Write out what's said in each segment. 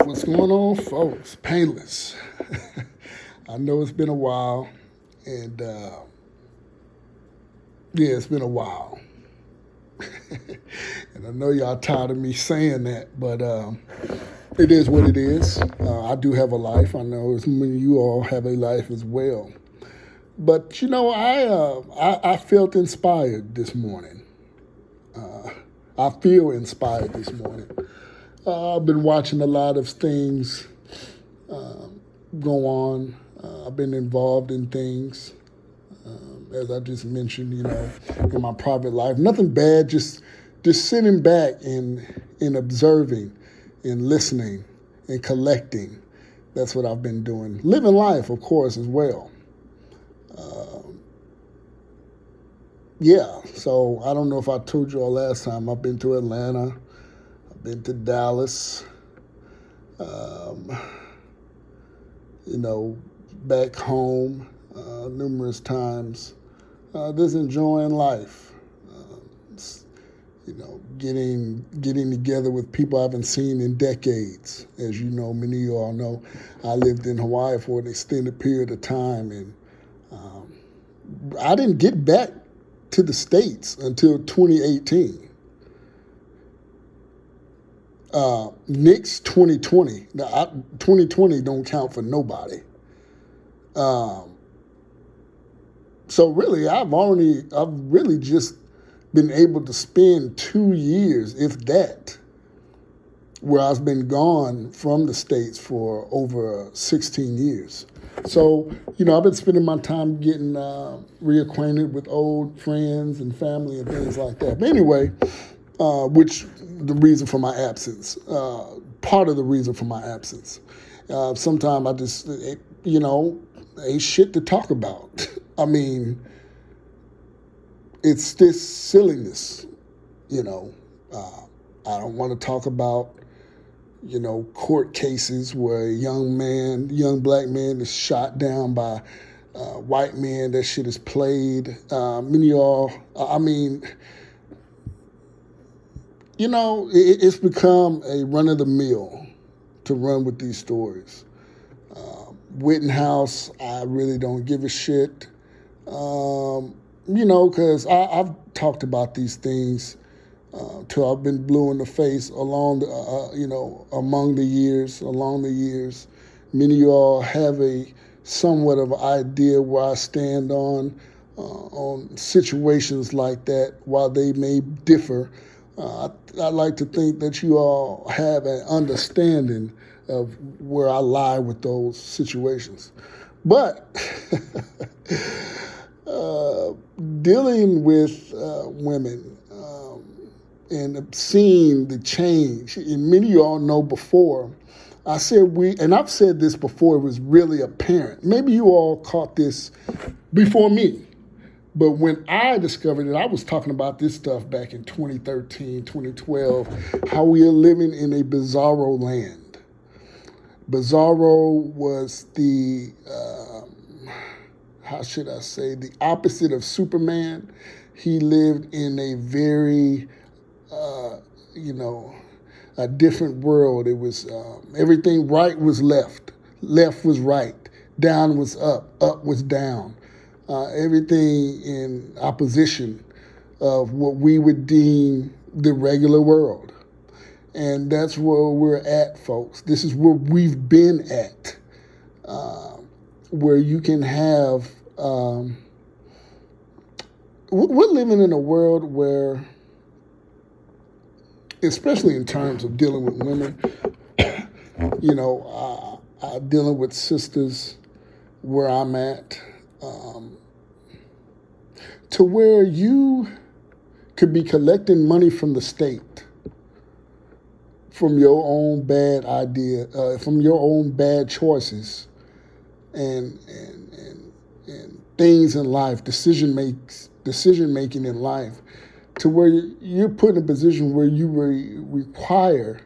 What's going on, folks? Painless. I know it's been a while, and yeah, it's been a while. And I know y'all tired of me saying that, but it is what it is. I do have a life. I know as many of you all have a life as well. But you know, I felt inspired this morning. I feel inspired this morning. I've been watching a lot of things go on. I've been involved in things, as I just mentioned, in my private life. Nothing bad, just sitting back and observing and listening and collecting. That's what I've been doing. Living life, of course, as well. Yeah, so I don't know if I told you all last time. I've been to Atlanta, I've been to Dallas, um, you know, back home numerous times. Just enjoying life. Getting together with people I haven't seen in decades. As you know, many of you all know, I lived in Hawaii for an extended period of time, and I didn't get back to the States until 2018. Knicks 2020. Now, 2020 don't count for nobody. Um, so really, I've really just been able to spend 2 years, if that, where I've been gone from the States for over 16 years. So, I've been spending my time getting reacquainted with old friends and family and things like that. But anyway, which the reason for my absence, part of the reason for my absence. Sometimes I just, ain't shit to talk about. I mean, it's this silliness, you know. I don't want to talk about, court cases where a young black man is shot down by white men. That shit is played. Many of y'all, I mean, it's become a run of the mill to run with these stories. Wittenhouse, I really don't give a shit. Because I've talked about these things till I've been blue in the face along the years. Many of y'all have a somewhat of an idea where I stand on situations like that, while they may differ. I like to think that you all have an understanding of where I lie with those situations. But uh, dealing with women and seeing the change, and many of y'all know before, and I've said this before, it was really apparent. Maybe you all caught this before me. But when I discovered it, I was talking about this stuff back in 2013, 2012, how we are living in a bizarro land. Bizarro was how should I say, the opposite of Superman. He lived in a very, uh, you know, a different world. It was everything right was left was right, down was up was down. Everything in opposition of what we would deem the regular world. And that's where we're at, folks. This is where we've been at, where you can have. We're living in a world where, especially in terms of dealing with women, dealing with sisters where I'm at, to where you could be collecting money from the state from your own bad idea, from your own bad choices, and things in life, decision making in life, to where you're put in a position where you require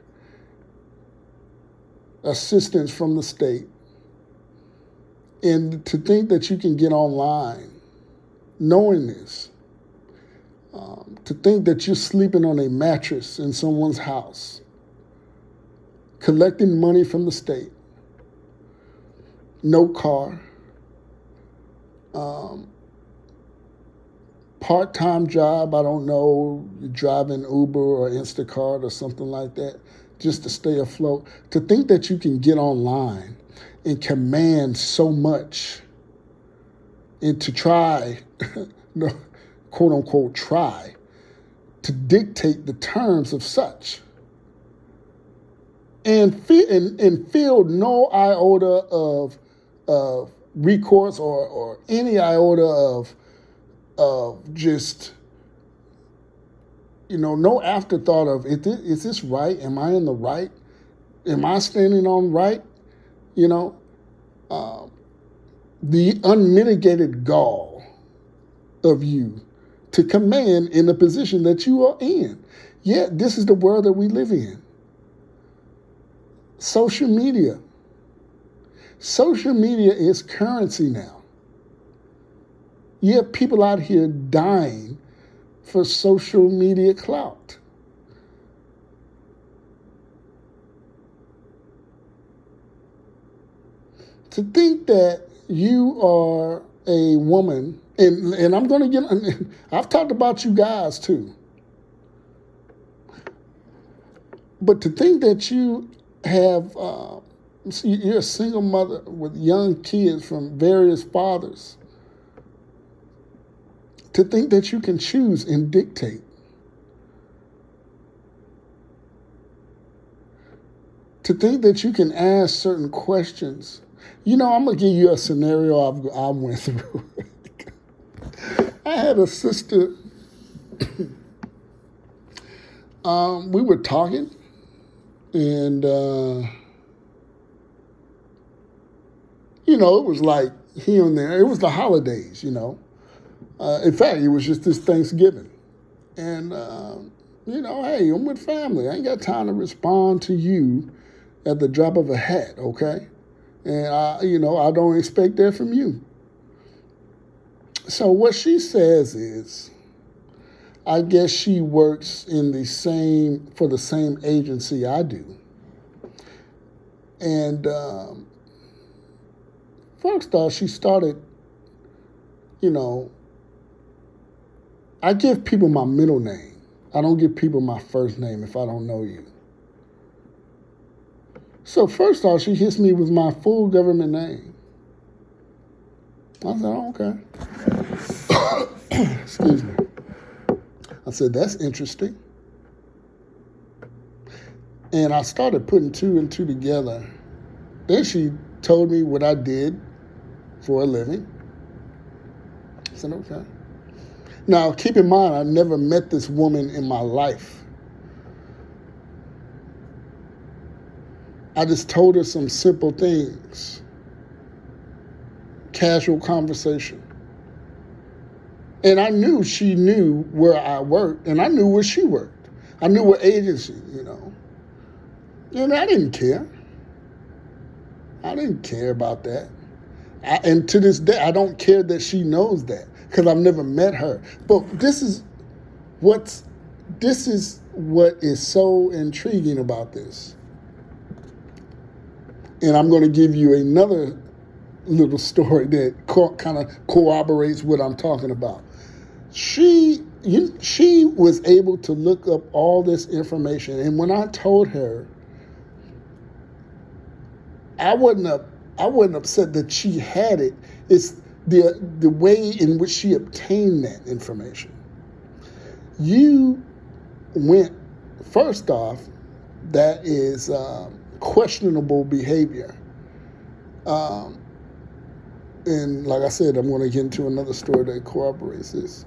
assistance from the state, and to think that you can get online knowing this, to think that you're sleeping on a mattress in someone's house, collecting money from the state, no car, um, part-time job, I don't know, driving Uber or Instacart or something like that, just to stay afloat. To think that you can get online and command so much and to try, no, quote unquote, try to dictate the terms of such and feel no iota of recourse or any iota of just, no afterthought of, is this right? Am I in the right? Am I standing on right? You know, the unmitigated gall of you to command in the position that you are in. Yet, this is the world that we live in. Social media. Social media is currency now. You have people out here dying for social media clout. To think that you are a woman, and I'm going to get, I've talked about you guys too, but to think that you have, you're a single mother with young kids from various fathers, to think that you can choose and dictate. To think that you can ask certain questions. I'm going to give you a scenario I went through. I had a sister, we were talking, and, it was like here and there. It was the holidays, in fact, it was just this Thanksgiving. And, hey, I'm with family. I ain't got time to respond to you at the drop of a hat, okay? And, I don't expect that from you. So what she says is, I guess she works for the same agency I do. And first off, she started, I give people my middle name. I don't give people my first name if I don't know you. So first off, she hits me with my full government name. I said, oh, okay. Excuse me. I said, that's interesting. And I started putting two and two together. Then she told me what I did for a living. I said, okay. Now, keep in mind, I never met this woman in my life. I just told her some simple things. Casual conversation. And I knew she knew where I worked, and I knew where she worked. I knew what agency, And I didn't care. I didn't care about that. And to this day, I don't care that she knows that, because I've never met her. But this is what is so intriguing about this. And I'm going to give you another little story that kind of corroborates what I'm talking about. She was able to look up all this information, and when I told her, I wasn't upset that she had it. It's the way in which she obtained that information. You went, first off, that is questionable behavior. And like I said, I'm going to get into another story that corroborates this.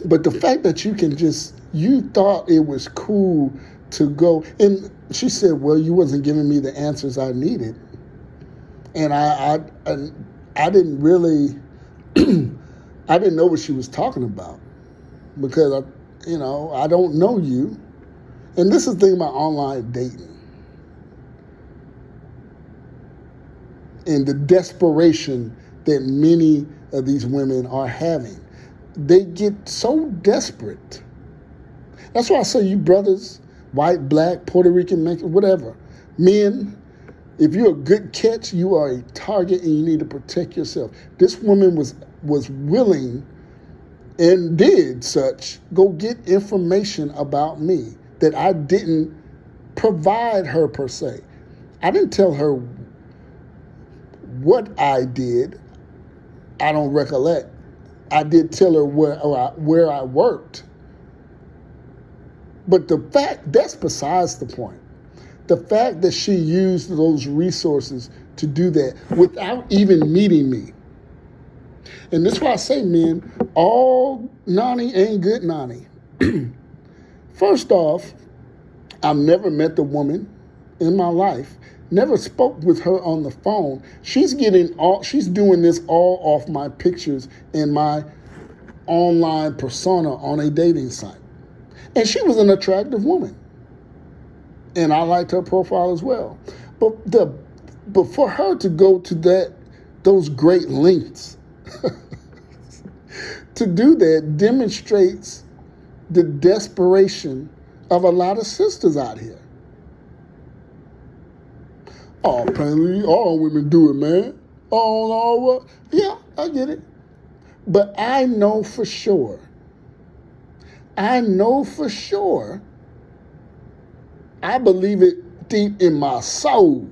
But the fact that you thought it was cool to go, and she said, well, you wasn't giving me the answers I needed. And I didn't really, I didn't know what she was talking about, because I don't know you. And this is the thing about online dating. And the desperation that many of these women are having. They get so desperate. That's why I say, you brothers, white, black, Puerto Rican, Mexican, whatever. Men, if you're a good catch, you are a target and you need to protect yourself. This woman was willing and did such, go get information about me that I didn't provide her per se. I didn't tell her what I did. I don't recollect. I did tell her where I worked. But that's besides the point. The fact that she used those resources to do that without even meeting me. And that's why I say, men, all Nani ain't good Nani. First off, I've never met the woman in my life, never spoke with her on the phone. She's doing this all off my pictures in my online persona on a dating site. And she was an attractive woman. And I liked her profile as well. But for her to go to those great lengths to do that demonstrates the desperation of a lot of sisters out here. Oh, apparently all women do it, man. Oh, yeah, I get it. But I know for sure, I believe it deep in my soul.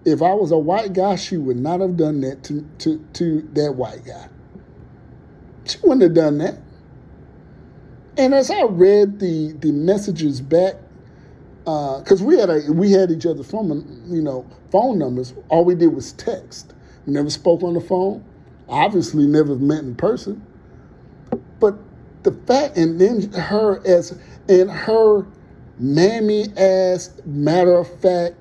If I was a white guy, she would not have done that to that white guy. She wouldn't have done that. And as I read the messages back, because we had each other's phone numbers. All we did was text. We never spoke on the phone. Obviously, never met in person. But the fact, and then her mammy ass, matter of fact,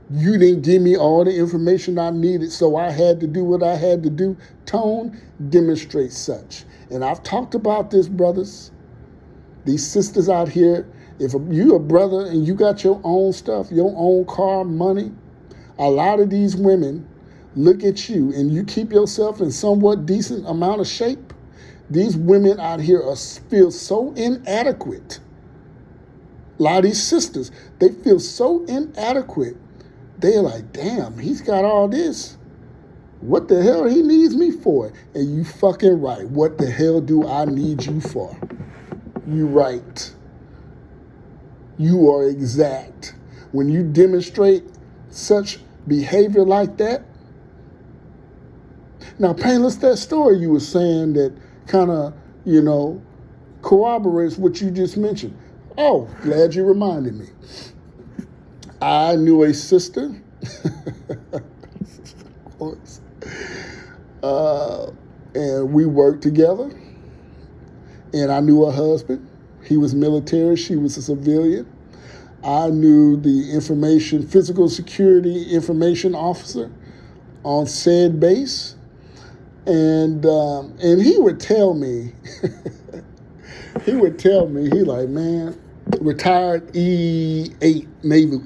you didn't give me all the information I needed, so I had to do what I had to do. Tone demonstrates such. And I've talked about this, brothers. These sisters out here, if you a brother and you got your own stuff, your own car, money, a lot of these women look at you and you keep yourself in somewhat decent amount of shape. These women out here feel so inadequate. A lot of these sisters, they feel so inadequate. They're like, damn, he's got all this. What the hell he needs me for? And you fucking right. What the hell do I need you for? You right. You are exact. When you demonstrate such behavior like that. Now, Painless, that story you were saying that kind of, corroborates what you just mentioned. Oh, glad you reminded me. I knew a sister, and we worked together, and I knew her husband. He was military, she was a civilian. I knew the physical security information officer on said base, and he would tell me, he like, man, retired E-8 Navy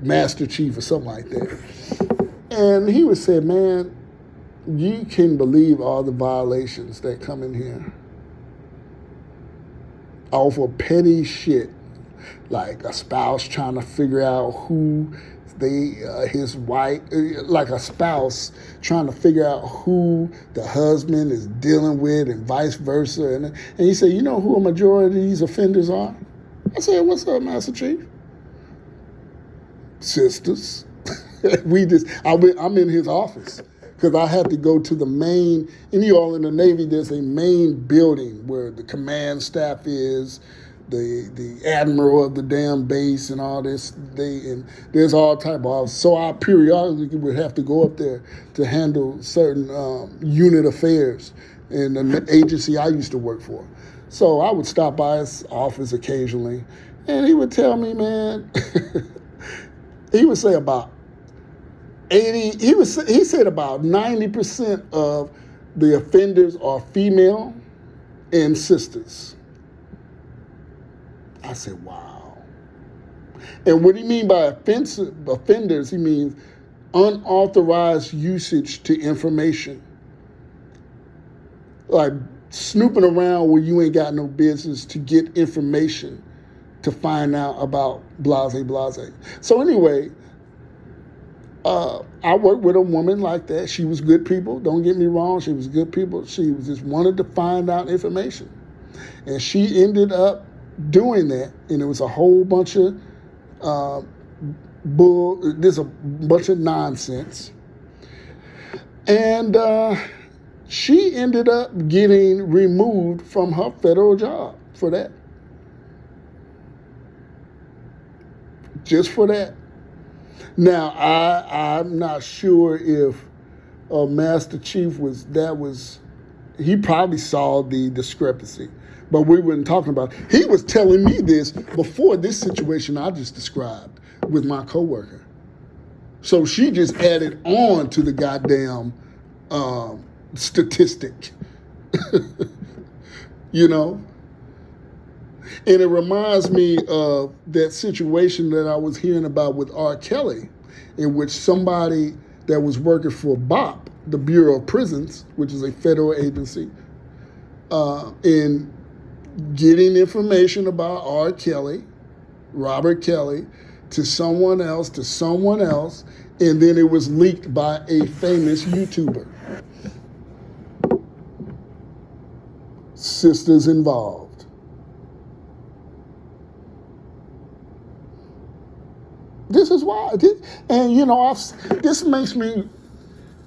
Master Chief or something like that. And he would say, man, you can believe all the violations that come in here. All for petty shit, like a spouse trying to figure out who his wife, like a spouse trying to figure out who the husband is dealing with and vice versa. And he said, you know who a majority of these offenders are? I said, what's up, Master Chief? Sisters. I'm in his office because I had to go to the main, and you all in the Navy, there's a main building where the command staff is, the admiral of the damn base and all this. And there's all type of, so I periodically would have to go up there to handle certain unit affairs in the agency I used to work for. So I would stop by his office occasionally, and he would tell me, man, he would say about 80, he said about 90% of the offenders are female and sisters. I said, wow. And what do you mean by offenders? He means unauthorized usage to information. Like snooping around where you ain't got no business to get information to find out about blase blase. So anyway, I worked with a woman like that. She was good people. Don't get me wrong. She was good people. She was just wanted to find out information. And she ended up doing that. And it was a whole bunch of there's a bunch of nonsense. And she ended up getting removed from her federal job for that. Just for that. Now, I'm not sure if Master Chief he probably saw the discrepancy, but we weren't talking about it. He was telling me this before this situation I just described with my coworker. So she just added on to the goddamn statistic, you know? And it reminds me of that situation that I was hearing about with R. Kelly, in which somebody that was working for BOP, the Bureau of Prisons, which is a federal agency, in getting information about R. Kelly, Robert Kelly, to someone else, and then it was leaked by a famous YouTuber. Sisters involved. This is why, and you know, this makes me,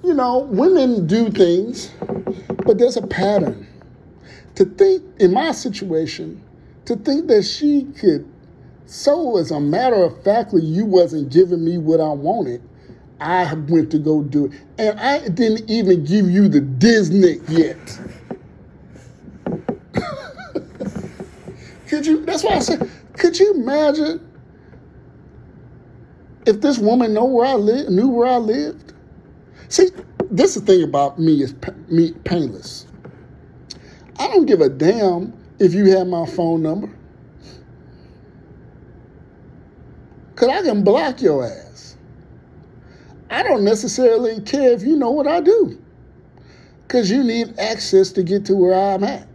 you know, women do things, but there's a pattern. To think, in my situation, to think that she could, so as a matter of factly, you wasn't giving me what I wanted, I went to go do it. And I didn't even give you the Disney yet. That's why I said, could you imagine if this woman knew where I lived? See, this is the thing about me is painless. I don't give a damn if you have my phone number. Because I can block your ass. I don't necessarily care if you know what I do. Because you need access to get to where I'm at.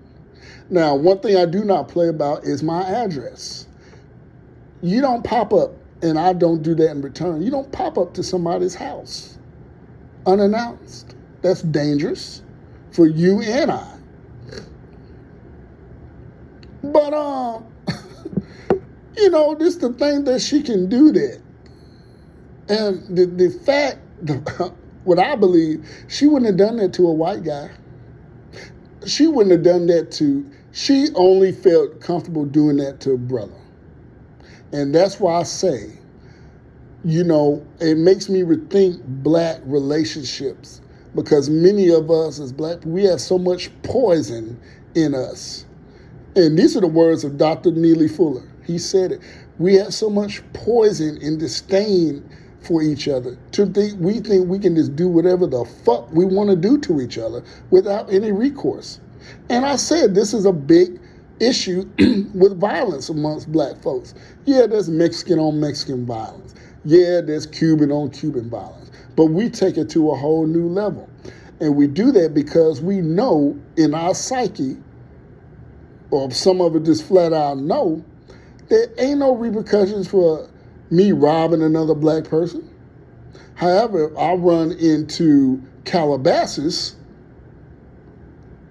Now, one thing I do not play about is my address. You don't pop up, and I don't do that in return. You don't pop up to somebody's house unannounced. That's dangerous for you and I. But, you know, this is the thing that she can do that. And the fact, what I believe, she wouldn't have done that to a white guy. She wouldn't have done that she only felt comfortable doing that to a brother. And that's why I say, you know, it makes me rethink black relationships, because many of us as black people, we have so much poison in us. And these are the words of Dr. Neely Fuller. He said it. We have so much poison and disdain for each other. We think we can just do whatever the fuck we want to do to each other without any recourse. And I said this is a big issue with violence amongst black folks. Yeah, there's Mexican on Mexican violence. Yeah, there's Cuban on Cuban violence. But we take it to a whole new level. And we do that because we know in our psyche, or some of it just flat out know, there ain't no repercussions for me robbing another black person. However, I run into Calabasas,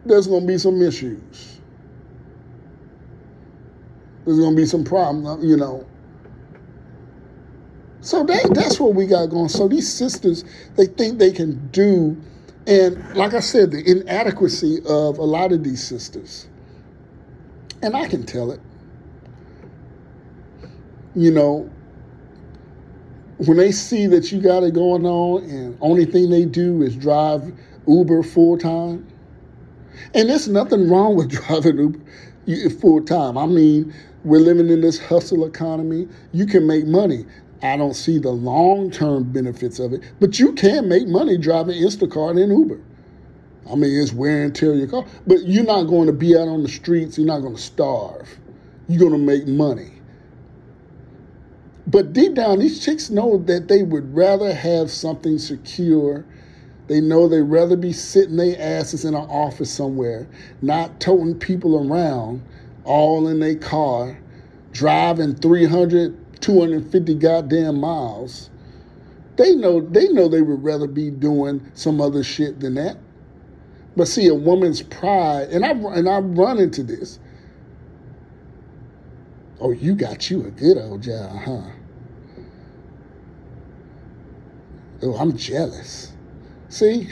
there's going to be some issues. There's going to be some problems, you know. So that's what we got going. So these sisters, they think they can do, and like I said, the inadequacy of a lot of these sisters. And I can tell it. You know, when they see that you got it going on and only thing they do is drive Uber full time, and there's nothing wrong with driving Uber full time. I mean, we're living in this hustle economy. You can make money. I don't see the long-term benefits of it, but you can make money driving Instacart and Uber. I mean, it's wear and tear your car, but you're not going to be out on the streets. You're not going to starve. You're going to make money. But deep down, these chicks know that they would rather have something secure They know they'd rather be sitting their asses in an office somewhere, not toting people around, all in their car, driving 300, 250 goddamn miles. They know they would rather be doing some other shit than that. But see, a woman's pride, and I've run into this. Oh, you got you a good old job, huh? Oh, I'm jealous. See,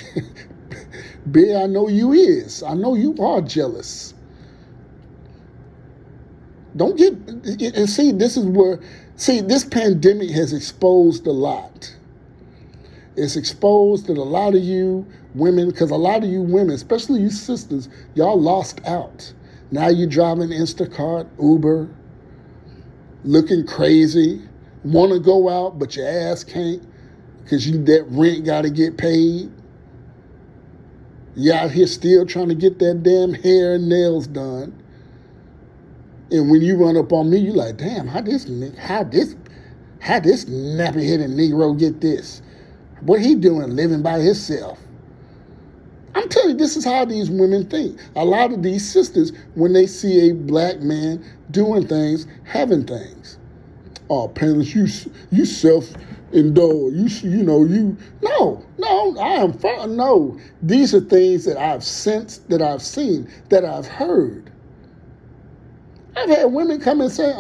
B, I know you is. I know you are jealous. Don't get, and see, this pandemic has exposed a lot. It's exposed that a lot of you women, because a lot of you women, especially you sisters, y'all lost out. Now you're driving Instacart, Uber, looking crazy, want to go out, but your ass can't because that rent got to get paid. You out here still trying to get that damn hair and nails done. And when you run up on me, you like, damn, how this nappy-headed Negro get this? What he doing living by himself? I'm telling you, this is how these women think. A lot of these sisters, when they see a black man doing things, having things. Oh, parents, you self-indulge. No. These are things that I've sensed, that I've seen, that I've heard. I've had women come and say,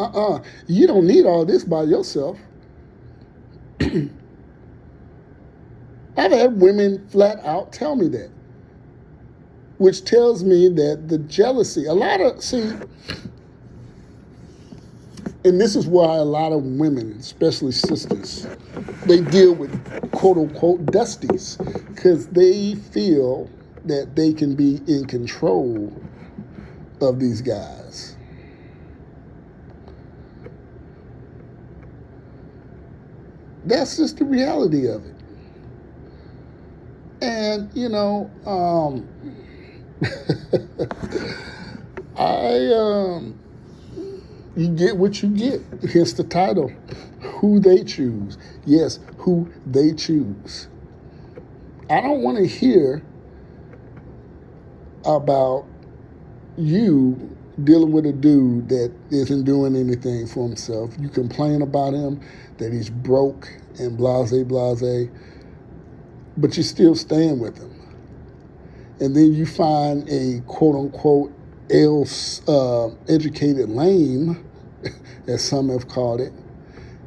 you don't need all this by yourself. I've had women flat out tell me that, which tells me that the jealousy, and this is why a lot of women, especially sisters, they deal with quote unquote dusties, because they feel that they can be in control of these guys. That's just the reality of it. And, you get what you get. Hence the title, Who They Choose. Yes, who they choose. I don't want to hear about you dealing with a dude that isn't doing anything for himself. You complain about him, that he's broke and blase, but you're still staying with him. And then you find a quote-unquote educated lame, as some have called it,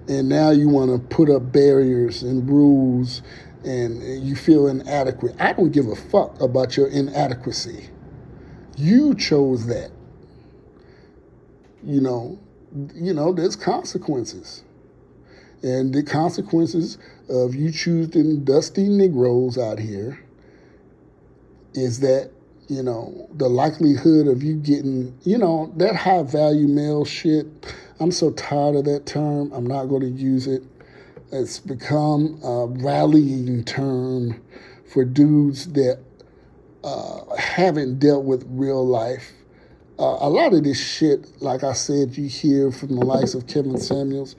and now you want to put up barriers and rules, and you feel inadequate. I don't give a fuck about your inadequacy. You chose that. There's consequences. And the consequences of you choosing dusty Negroes out here is that, the likelihood of you getting, that high value male shit. I'm so tired of that term. I'm not going to use it. It's become a rallying term for dudes that haven't dealt with real life. A lot of this shit, like I said, you hear from the likes of Kevin Samuels.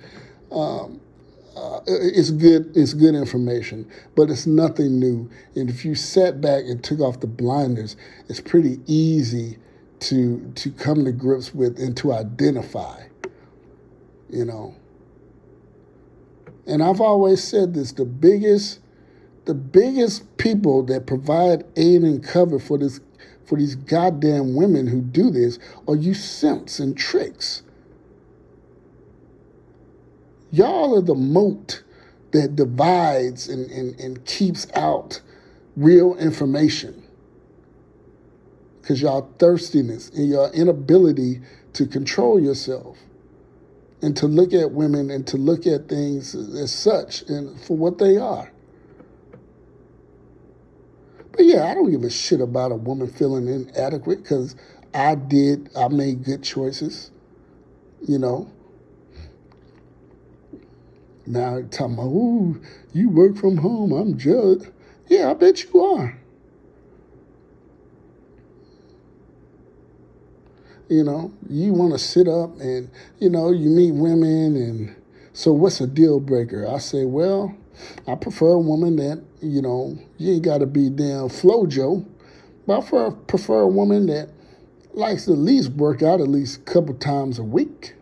It's good information, but it's nothing new. And if you sat back and took off the blinders, it's pretty easy to come to grips with and to identify, And I've always said this: the biggest people that provide aid and cover for these goddamn women who do this are you simps and tricks. Y'all are the moat that divides and keeps out real information. Because y'all thirstiness and your inability to control yourself and to look at women and to look at things as such and for what they are. But yeah, I don't give a shit about a woman feeling inadequate because I made good choices, Now talking about, ooh, you work from home, I'm jealous. Yeah, I bet you are. You want to sit up and, you meet women and so what's a deal breaker? I say, well, I prefer a woman that, you ain't got to be damn Flojo. But I prefer a woman that likes to at least work out at least a couple times a week.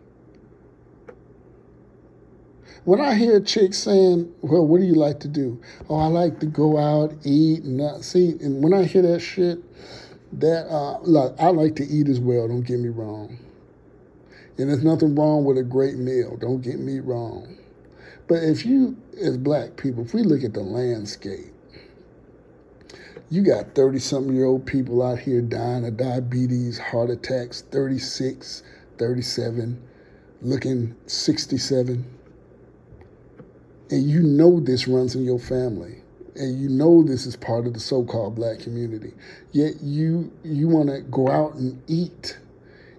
When I hear chicks saying, well, what do you like to do? Oh, I like to go out, eat, and not see. And when I hear that shit, look, I like to eat as well, don't get me wrong. And there's nothing wrong with a great meal, don't get me wrong. But if you, as black people, if we look at the landscape, you got 30-something-year-old people out here dying of diabetes, heart attacks, 36, 37, looking 67. And you know this runs in your family. And you know this is part of the so-called black community. Yet you want to go out and eat.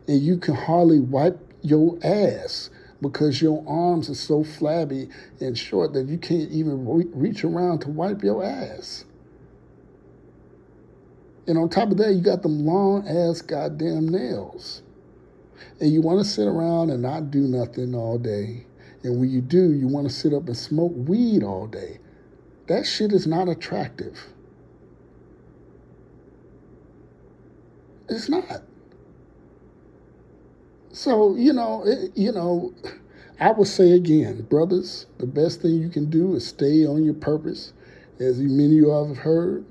And you can hardly wipe your ass because your arms are so flabby and short that you can't even reach around to wipe your ass. And on top of that, you got them long-ass goddamn nails. And you want to sit around and not do nothing all day. And when you do, you want to sit up and smoke weed all day. That shit is not attractive. It's not. So, I would say again, brothers, the best thing you can do is stay on your purpose. As many of you have heard,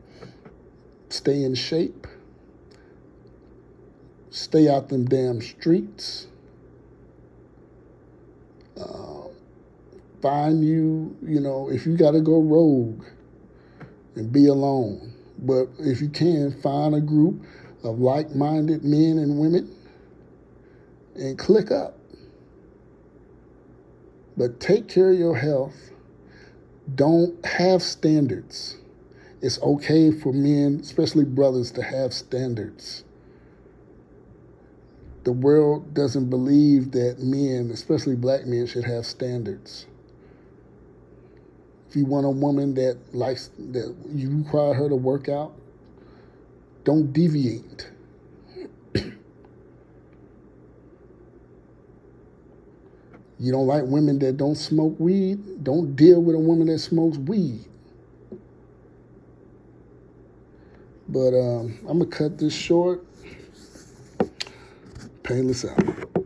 stay in shape. Stay out them damn streets. Find you, if you got to go rogue and be alone. But if you can, find a group of like-minded men and women and click up. But take care of your health. Don't have standards. It's okay for men, especially brothers, to have standards. The world doesn't believe that men, especially black men, should have standards. If you want a woman that you require her to work out, don't deviate. You don't like women that don't smoke weed? Don't deal with a woman that smokes weed. But I'm going to cut this short. Painless out.